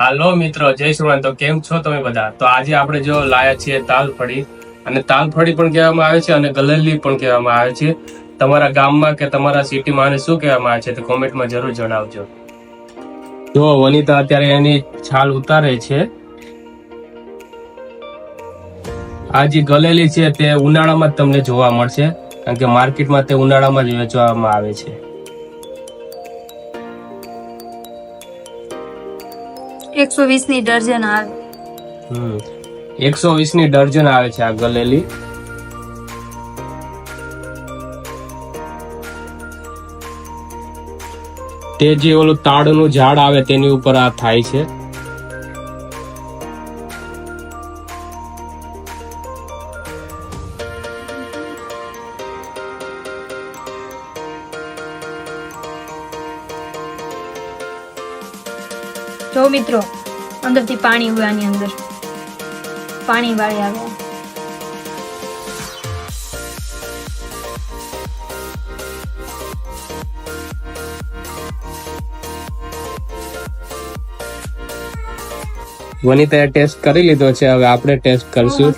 હાલો મિત્રો, જય શ્રીરામ। તો કેમ છો તમે બધા? તો આજે આપણે જો લાયા છીએ તાલફળી, અને તાલફળી પણ કહેવામાં આવે છે અને ગલેલી પણ કહેવામાં આવે છે। તમારા ગામમાં કે તમારા સિટીમાં આને શું કહેવામાં આવે છે તો કોમેન્ટમાં જરૂર જણાવજો। જો વનિતા અત્યારે એની છાલ ઉતારે છે। આ જે ગલેલી છે તે ઉનાળામાં જ તમને જોવા મળશે, કારણ કે માર્કેટમાં તે ઉનાળામાં જ વેચવામાં આવે છે। 120 ની ડર્જન આવે। 120 ની ડર્જન આવે છે આ ગલેલી। તે જે ઓલું તાડનું ઝાડ આવે તેની ઉપર આ થાય છે। જો મિત્રો, અંદરથી પાણી હોય, આની અંદર પાણી વાળી આવે। વનિતાએ ટેસ્ટ કરી લીધો છે, હવે આપણે ટેસ્ટ કરશું।